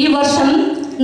ഈ വർഷം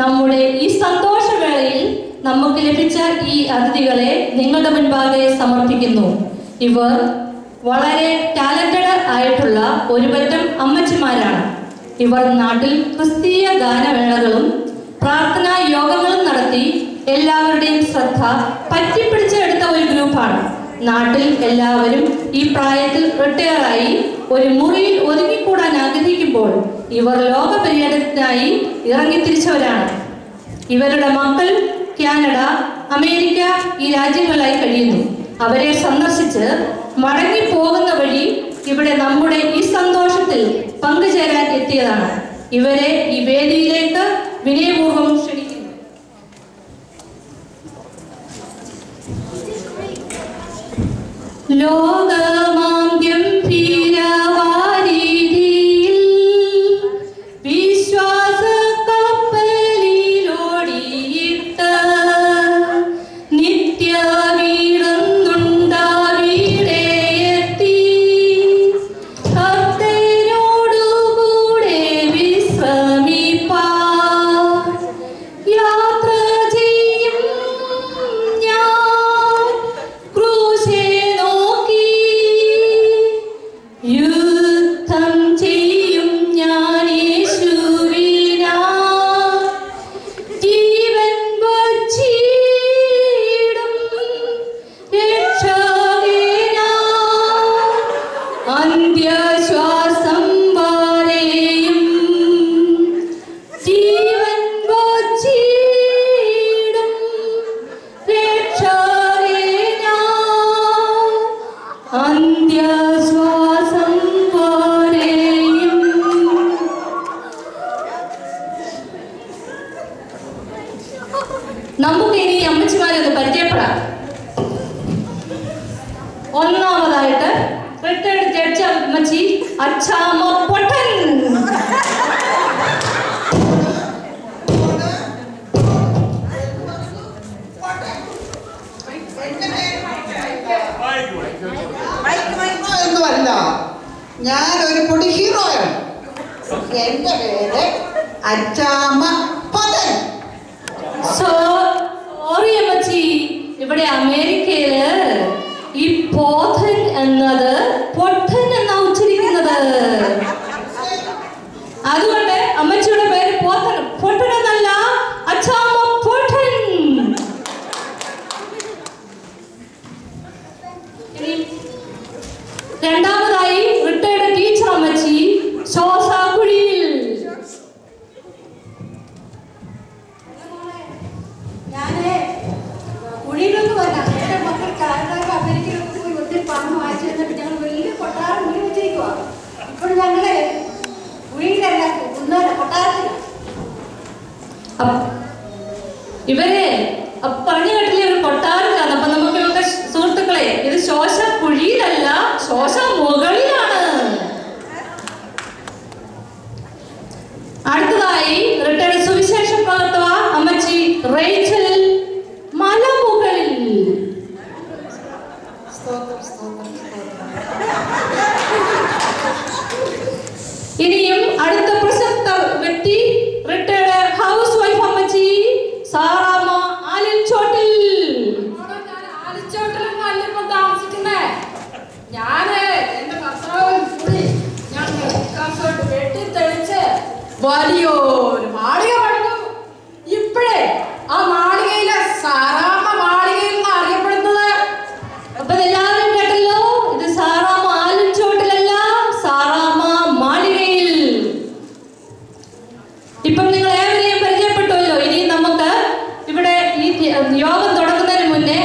നമ്മുടെ ഈ സന്തോഷവേളയിൽ നമുക്ക് ലഭിച്ച ഈ അതിഥികളെ നിങ്ങളുടെ മുൻപാകെ സമർപ്പിക്കുന്നു. ഇവർ വളരെ ടാലന്റഡ് ആയിട്ടുള്ള ഒരു പറ്റം അമ്മച്ചിമാരാണ്. ഇവർ നാട്ടിൽ ക്രിസ്തീയ ഗാനമേളകളും പ്രാർത്ഥനാ യോഗങ്ങളും നടത്തി എല്ലാവരുടെയും ശ്രദ്ധ പറ്റിപ്പിടിച്ചെടുത്ത ഒരു ഗ്രൂപ്പാണ്. നാട്ടിൽ എല്ലാവരും ഈ പ്രായത്തിൽ റിട്ടയറായി ഒരു മുറിയിൽ ഒതുങ്ങിക്കൂടാൻ ആഗ്രഹിക്കുമ്പോൾ ഇവർ ലോക പര്യടനത്തിനായി ഇറങ്ങിത്തിരിച്ചവരാണ്. ഇവരുടെ മക്കൾ കാനഡ, അമേരിക്ക ഈ രാജ്യങ്ങളായി കഴിയുന്നു. അവരെ സന്ദർശിച്ച് മടങ്ങിപ്പോകുന്ന വഴി ഇവിടെ നമ്മുടെ ഈ സന്തോഷത്തിൽ പങ്കുചേരാൻ എത്തിയതാണ്. ഇവരെ ഈ വേദിയിലേക്ക് വിനയപൂർവ്വം ക്ഷണിക്കുന്നു. ലോകമാം ഗംഭീരവാരിധിയിൽ വിശ്വാസ കപ്പലിലോടിയിട്ട് നിത്യവീടുന്നുണ്ടാവിടെ എത്തി കർത്തനോടുകൂടെ വിശ്രമിപ്പാൻ യാത്ര ചെയ്യും ഞാൻ ക്രൂശേ നോക്കി യുദ്ധം ചെയ്യും ഞാൻ യേശുവിനാ ജീവൻ വച്ചിടും രക്ഷകനാ അന്ത്യശ്വാസം വരെയും ജീവൻ വച്ചിടും രക്ഷകനാ അന്ത്യശ്വാസം വരെയും. നമുക്ക് ഇനി അമ്മച്ചിമാരെ ഒന്ന് പരിചയപ്പെടാം. ഒന്നാമതായിട്ട് റിട്ടയർഡ് ജഡ്ജ് അമ്മച്ചി അച്ചാമ്മ പൊട്ടൻ. ഒന്നുമല്ല, ഞാനൊരു പൊടി ഹീറോയാണ്. എന്റെ പേര് അച്ചാമ്മ പൊതൻ. സോറി അമ്മച്ചി, ഇവിടെ അമേരിക്കയില് ഈ പോഥൻ എന്നത് പൊട്ടൻ എന്നാ ഉച്ചരിക്കുന്നത്. അതുകൊണ്ട് അമ്മച്ചിയുടെ പേര് പോഥൻ, പൊട്ടൻ എന്നല്ല, അച്ചാമ്മ പൊട്ടൻ. ഇനി രണ്ടാമതായി റിട്ടയർഡ് ടീച്ചർ അമ്മച്ചി ശോസാകുഴിയിൽ. ഞാന് കുഴിയിലൊന്നും വരാം. എന്റെ മക്കൾ കാനഡ അമേരിക്കയിലൊക്കെ പോയി ഒത്തിരി പണം വാങ്ങിച്ചു തന്നിട്ട് ഞങ്ങൾ വലിയ കൊട്ടാരം കുഴി വെച്ചിരിക്കുക. ഇപ്പോഴും ഞങ്ങള് കുഴിയിലല്ല, കൊട്ടാരത്തിലാണ്. ഇവരെ പറഞ്ഞു കേട്ടില്ലേ ഒരു കൊട്ടാരത്തിലാണ്. അപ്പൊ നമുക്ക് ഇവരുടെ സുഹൃത്തുക്കളെ, ഇത് ശോശ കുഴിയിലല്ല, ശോശ മുകളിലാണ്. അടുത്തതായി റിട്ടയർഡ് സുവിശേഷ പ്രവർത്തക അമ്മച്ചി റേച്ചൽ മലമുകളിൽ. ഇനിയും അടുത്ത പ്രശസ്ത വ്യക്തി റിട്ടയർഡ് ഹൗസ് വൈഫ് അമ്മച്ചി സാറാമ്മ ആലിൻചോട്ടിൽ. ആലിച്ചോട്ടിലൊന്നും അല്ല ഇപ്പൊ താമസിക്കുന്നേ. ഞാന് എന്റെ ഭർത്താവും കൂടി ഞങ്ങൾ വെട്ടിത്തെളിച്ച് വലിയൊരു മാളിക പണിതു. ഇപ്പോഴേ ആ മാളികയിലെ സാറാമ്മ മാളികയിൽ നിന്ന് അറിയപ്പെടുന്നത്. അപ്പൊ എല്ലാവരും കേട്ടല്ലോ, ഇത് സാറാമ്മ ആലിൻചോട്ടിലല്ല, സാറാമ്മ മാളികയിൽ. ഇപ്പം നിങ്ങൾ ഏവരെയും പരിചയപ്പെട്ടുവല്ലോ. ഇനി നമുക്ക് ഇവിടെ ഈ യോഗം തുടങ്ങുന്നതിന് മുന്നേ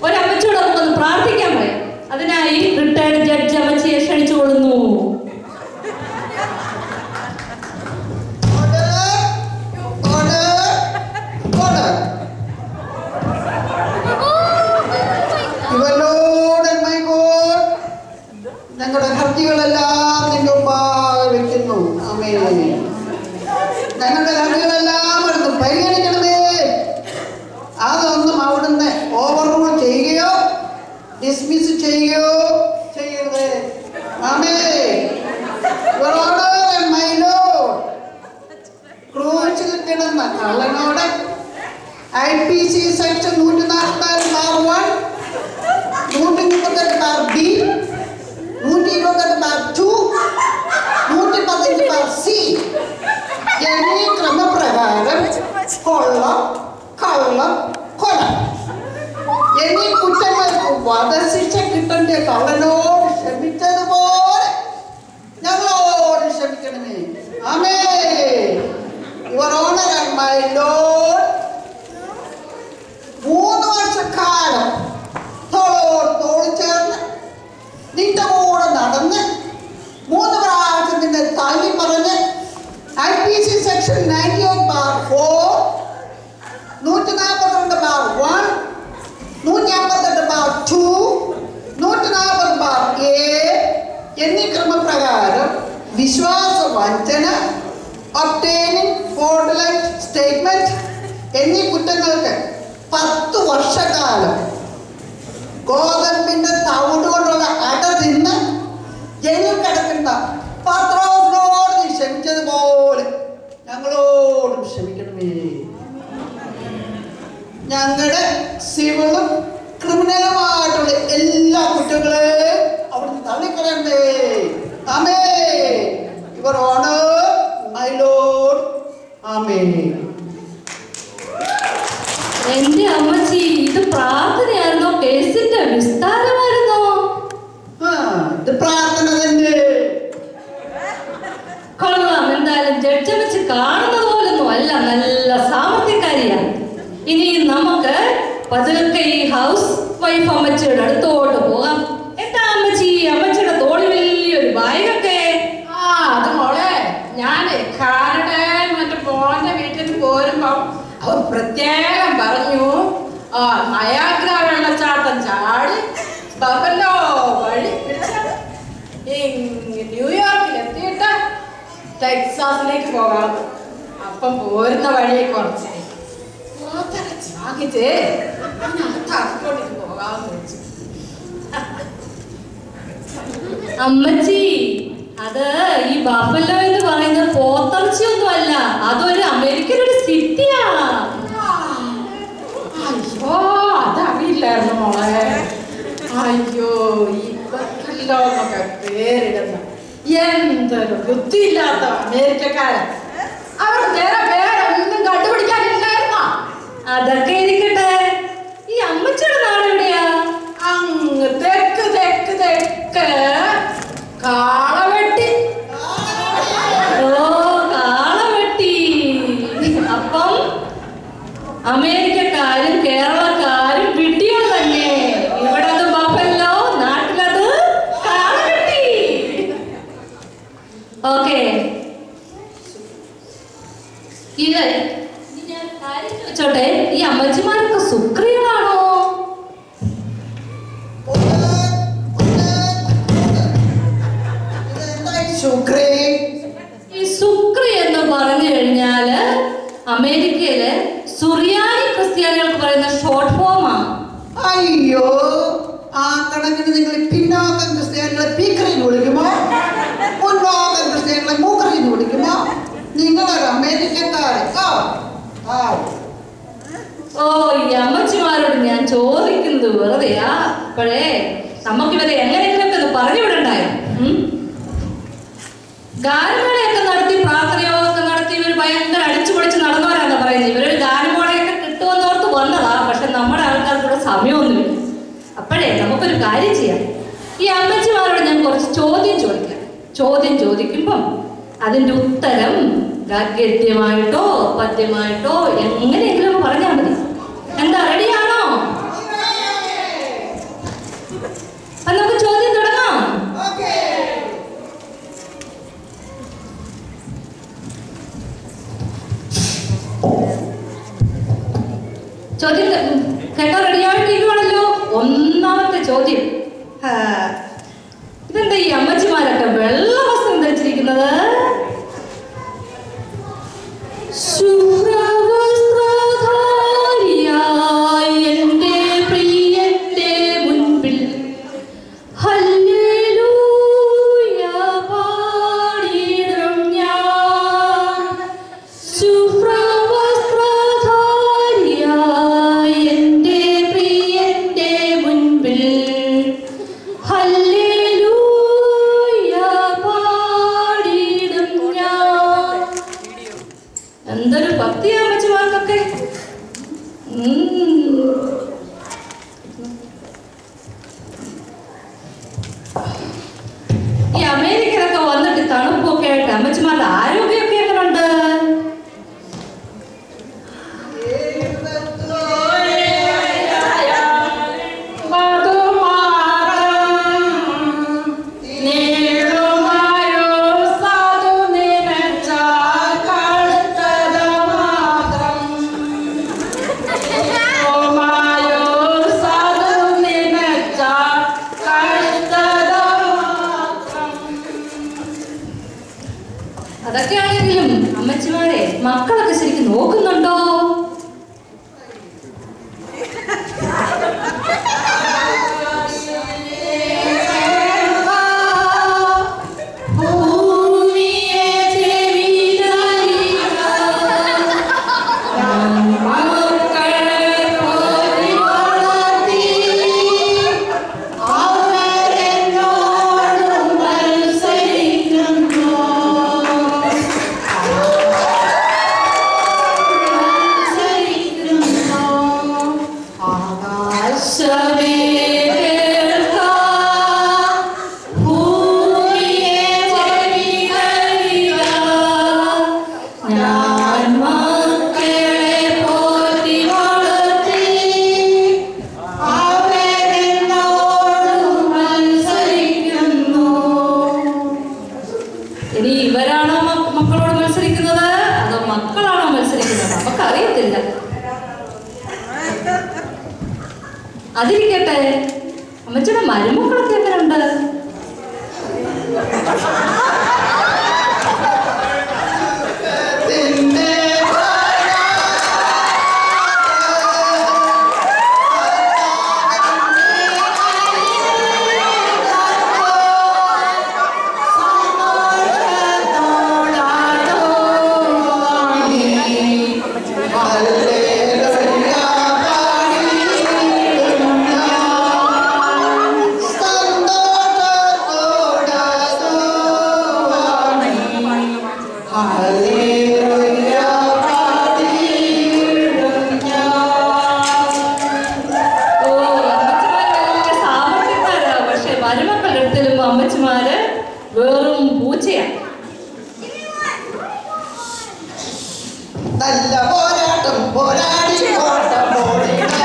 ഒരമ്മച്ചിയോട് നമുക്കൊന്ന് പ്രാർത്ഥിക്കാൻ പറയാം. അതിനായി റിട്ടയർഡ് ജഡ്ജ് അമ്മച്ചിയെ ക്ഷണിച്ചുകൊള്ളുന്നു. ഞങ്ങളുടെ ഹർജികളെല്ലാം നിന്റെ മുമ്പാകെ വെക്കുന്നു. ആമേൻ. ഞങ്ങളുടെ ഹർജികളെല്ലാം എടുത്ത് പരിഗണിക്കണമേ. അതൊന്നും അവിടുന്ന് ഓവർ റൂൾ ചെയ്യുകയോ ഡിസ്മിസ് ചെയ്യുകയോ ചെയ്യരുത്. ആമേൻ. Your Honor and my Lord, ക്രൂശ് കിടന്ന കള്ളനോട് IPC സെക്ഷൻ 144 138 ബി 128 115 സി എന്നീ ക്രമപ്രകാരം കൊള്ളം കള്ളം കൊല എന്നീ കുറ്റങ്ങൾക്ക് വധശിക്ഷ കിട്ടേണ്ട കള്ളനോട് ക്ഷമിച്ചതുപോലെ ഞങ്ങളോട് ക്ഷമിക്കണമേ. ആമേൻ. Your honour and my lord, 3 വർഷക്കാലം തോളോട് തോൾ ചേർന്ന് നിന്റെ കൂടെ നടന്ന് 3 പ്രാവശ്യം നിന്നെ തള്ളി പറഞ്ഞ് IPC സെക്ഷൻ 98/4 142/1 158/2 140/A എന്നീ ക്രമപ്രകാരം വിശ്വാസവഞ്ചന, obtaining fraudulent statement എന്നീ കുറ്റങ്ങൾക്ക് 10 വർഷക്കാലം ഗോതമ്പിന്റെ തവിട് കൊണ്ടുള്ള അട തിന്ന് ജയിലിൽ കിടക്കുന്ന പത്രോസിനോട് നീ ക്ഷമിച്ചതുപോലെ ഞങ്ങളോടും ക്ഷമിക്കണമേ. ഞങ്ങളുടെ സിവിളും ക്രിമിനലുമായിട്ടുള്ള എല്ലാ കുറ്റങ്ങളെയും അവിടുന്ന് തള്ളിക്കളയണ്ടേ. ആമേ. Your honour my Lord. ആമേ. എന്റെ അമ്മച്ചി, ഇത് പ്രാർത്ഥനയായിരുന്നോ കേസിന്റെ വിസ്താരമായിരുന്നോ? ഇത് പ്രാർത്ഥന തന്നെ. കൊള്ളാം. എന്തായാലും ജഡ്ജമ്മച്ചി കാണുന്നത് പോലൊന്നും അല്ല, നല്ല സാമർത്ഥ്യക്കാരിയാണ്. ഇനി നമുക്ക് പതുക്കെ ഈ ഹൗസ് വൈഫ് അമ്മച്ചിയുടെ അടുത്തോട്ട് പോകാം. എന്താ അമ്മച്ചി, അമ്മച്ചിയുടെ തോളി വലിയൊരു ബാഗൊക്കെ? അത് മോളെ, ഞാൻ കാനഡയിൽ മറ്റേ മോന്റെ വീട്ടിൽ നിന്ന് പോരുമ്പോ അവർ പ്രത്യേകം പറഞ്ഞു, നയാഗ്ര വെള്ളച്ചാട്ടം ചാടി ബഫല്ലോ വഴി പിടിച്ച് ന്യൂയോർക്കിൽ എത്തിയിട്ട് ടെക്സാസിലേക്ക് പോകാം. അപ്പം പോരുന്ന വഴി കുറച്ച് വാങ്ങിച്ചേ അങ്ങോട്ടേക്ക് പോകാമെന്ന് വെച്ചു. അമ്മച്ചി, അത് ഈ ബഫല്ലോ എന്ന് പറയുന്നത് പോത്തർച്ചിയൊന്നും അല്ല, അതൊരു അമേരിക്കൻ ഒരു സിറ്റിയാ. അയ്യോ, അതറിയില്ലായിരുന്നു മോളെ. അയ്യോ, ഇവർക്കല്ലോ എന്നൊക്കെ പേരിടുന്ന എന്തൊരു ബുദ്ധിയില്ലാത്ത അമേരിക്കക്കാരൻ. അവർ നേരെ പേരൊന്നും കണ്ടുപിടിക്കാനില്ലായിരുന്നോ? അതൊക്കെ ഇരിക്കട്ടെ, ഈ അമ്മച്ചിയുടെ നാട് എവിടെയാ? അങ്ങ് തെക്ക് തെക്ക് തെക്ക് കാളവെട്ടി. ഓ, കാളവെട്ടി. അപ്പം അമേരിക്കക്കാരും കേരളക്കാരും വിട്ടികൾ തന്നെ. ഇവിടെ അത് ബഫല്ലോ, നാട്ടിലത് കാളവെട്ടി. ഓക്കെ, ഇത് ഞാൻ കാര്യം ചോദിച്ചോട്ടെ, ഈ അമ്മച്ചിമാരൊക്കെ സുക്രികളാണോ? ഈ സുക്രി എന്ന് പറഞ്ഞു കഴിഞ്ഞാല് അമേരിക്കയിലെ സുറിയാനി ക്രിസ്ത്യാനികൾക്ക് പറയുന്ന ഷോർട്ട് ഫോമാ. അയ്യോ, ആ കണക്കിന് നിങ്ങൾ പിന്നോക്കം ക്രിസ്ത്യാനികളെ പീക്കറിന്ന് വിളിക്കുമോ, മുന്നോക്കം ക്രിസ്ത്യാനികളെ മൂക്കറിന്ന് വിളിക്കുമോ? നിങ്ങളൊരു അമേരിക്കക്കാരൻ. ഓ, ഈ അമ്മച്ചിമാരോട് ഞാൻ ചോദിക്കുന്നത് വെറുതെയാ. അപ്പോഴേ നമുക്കിവരെ എങ്ങനെയെങ്കിലൊക്കെ ഒന്ന് പറഞ്ഞു വിടണ്ടായോ? ഗാനമേളയൊക്കെ നടത്തി, പ്രാർത്ഥനയോഗമൊക്കെ നടത്തി, ഇവർ ഭയങ്കര അടിച്ചു പൊളിച്ച് നടന്നവരാണെന്ന് പറയുന്നത്. ഇവരൊരു ഗാനമേളയൊക്കെ കിട്ടുമെന്നോർത്ത് വന്നതാ. പക്ഷെ നമ്മുടെ ആൾക്കാർക്കൂടെ സമയമൊന്നുമില്ല. അപ്പോഴേ നമുക്കൊരു കാര്യം ചെയ്യാം. ഈ അമ്മച്ചിമാരോട് ഞാൻ കുറച്ച് ചോദ്യം ചോദിക്കാം. ചോദ്യം ചോദിക്കുമ്പം അതിൻ്റെ ഉത്തരം ഗദ്യമായിട്ടോ പദ്യമായിട്ടോ എങ്ങനെയെങ്കിലും പറഞ്ഞാൽ മതി. എന്താ, റെഡിയാണോ? അപ്പൊ നമുക്ക് ചോദ്യം തുടങ്ങാം. ചോദ്യം കേട്ടോ, റെഡിയായിട്ടിരിക്കുവാണല്ലോ. ഒന്നാമത്തെ ചോദ്യം, ഇതെന്താ ഈ അമ്മച്ചിമാരൊക്കെ വെള്ള വസ്ത്രം ധരിച്ചിരിക്കുന്നത്? എന്റെ പ്രിയന്റെ മുൻപിൽ ഹല്ലേലൂയ പാടിടും ഞാൻ. എന്തൊരു ഭക്തിയാ അമ്മച്ചിമാർക്കൊക്കെ. ഈ അമേരിക്കയിലൊക്കെ വന്നിട്ട് തണുപ്പൊക്കെ ആയിട്ട് അമ്മച്ചിമാരുടെ ആരോഗ്യമൊക്കെ എങ്ങനെയുണ്ട്? അതൊക്കെയാണെങ്കിലും അമ്മച്ചിമാരെ മക്കളൊക്കെ ശരിക്കും നോക്കുന്നുണ്ടോ? ഇനി ഇവരാണോ മക്കളോട് മത്സരിക്കുന്നത് അതോ മക്കളാണോ മത്സരിക്കുന്നത്? നമുക്കറിയത്തില്ല. അതിരിക്കട്ടെ, അമ്മച്ചിയുടെ മരുമക്കളൊക്കെ എങ്ങനെയുണ്ട്? അമ്മച്ചിമാര് വെറും പൂച്ചയാണ്. നല്ല പോരാട്ടം പോരാടി ഓട്ടം ഓടിടാ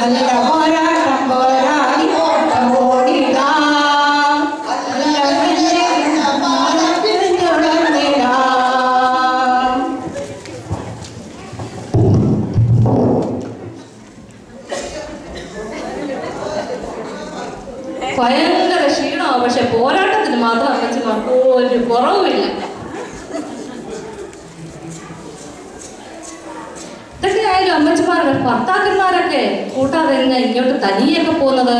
നല്ല പോരാട്ടം പോരാടി ഓട്ടം ഓടിടാ ഭയങ്കര ക്ഷീണമാണ്. പക്ഷെ പോരാട്ടത്തിന് മാത്രം അമ്മച്ചിമാർക്ക് ഒരു കുറവുമില്ല. ഇതൊക്കെയായാലും അമ്മച്ചിമാരുടെ ഭർത്താക്കന്മാരൊക്കെ കൂട്ടാതെ ഇങ്ങോട്ട് തനിയൊക്കെ പോകുന്നത്.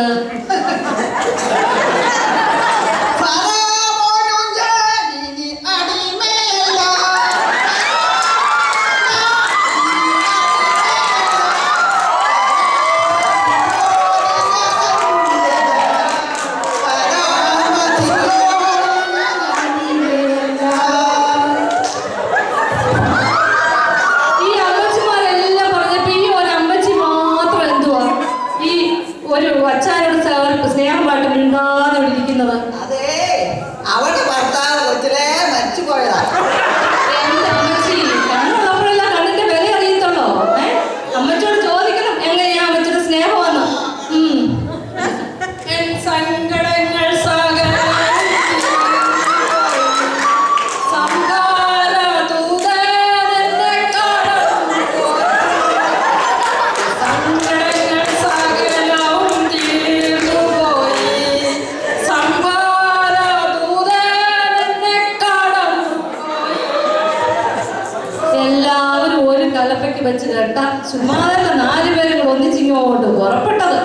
വെച്ച് കേട്ട ചുമ്മാതെ 4 പേരും കൂടെ ഒന്നിച്ചിങ്ങോട്ട് പുറപ്പെട്ടത്.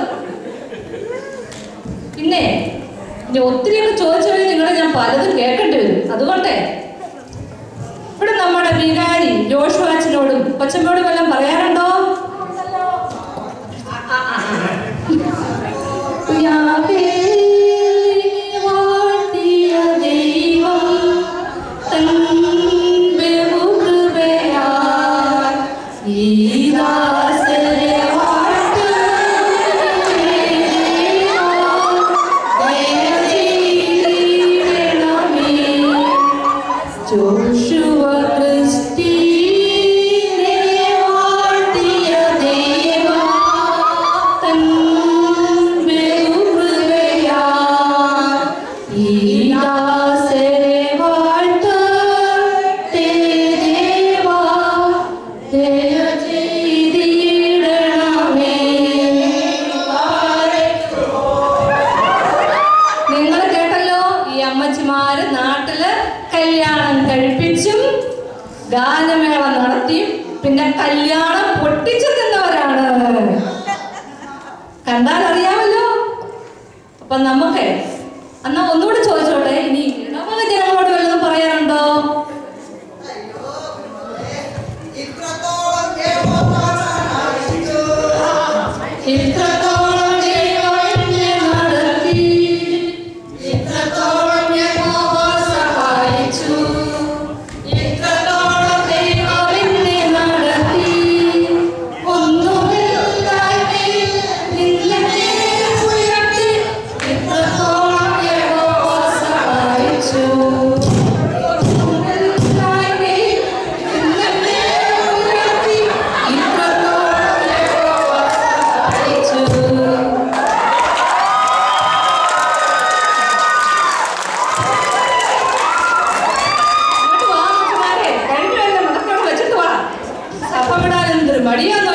പിന്നെ ഒത്തിരിയൊക്കെ ചോദിച്ചു കഴിഞ്ഞാൽ നിങ്ങളെ ഞാൻ പലതും കേൾക്കേണ്ടി വരും. അതുകൊണ്ടേ ഇവിടെ നമ്മുടെ വികാരി ജോഷുവാച്ചനോടും കൊച്ചമ്മയോടും എല്ലാം പറയാറുണ്ടോ? യാഹേ വാഴ്ത്തി ജോഷുവ ക്രിസ്തീനെ വാഴ്ത്തിയ ദൈവം തൻ ബഹുകൃപയാൽ ഈ ദാസരെ വാഴ്ത്തട്ടെ ദേവാ, ദയ ചെയ്തിടണമേ. നിങ്ങൾ കേട്ടല്ലോ, ഈ അമ്മച്ചിമാര് നാട്ടില് കല്യാണം കഴിപ്പിച്ചും ഗാനമേള നടത്തിയും പിന്നെ കല്യാണം പൊട്ടിച്ചു തിന്നവരാണ്. കണ്ടാൽ അറിയാമല്ലോ. അപ്പൊ നമുക്ക് എന്നാ ഒന്നുകൂടെ ചോദിച്ചോട്ടെ, ഇനി ഇടവക ജനങ്ങളോട് വല്ലതും പറയാനുണ്ടോ? ഇത്രത്തോളം ദൈവം എന്നെ നടത്തി, ഇത്രത്തോളം യഹോവ സഹായിച്ചു, ഇത്രത്തോളം ദൈവം എന്നെ നടത്തി. ഒന്നുമില്ലായ്മയിൽ നിന്നെ ഉയർത്തി, ഇത്രത്തോളം യഹോവ സഹായിച്ചു. ഒന്നുമില്ലായ്മയിൽ നിന്നെ ഉയർത്തി, ഇത്രത്തോളം യഹോവ സഹായിച്ചു. ഇങ്ങോട്ട് വാ, അമ്മച്ചിമാരെ. കഴിഞ്ഞു വല്ല മുടക്കം വെച്ചിട്ട് വാ. സഭ വിടാൻ എന്തൊരു മടിയാന്നോ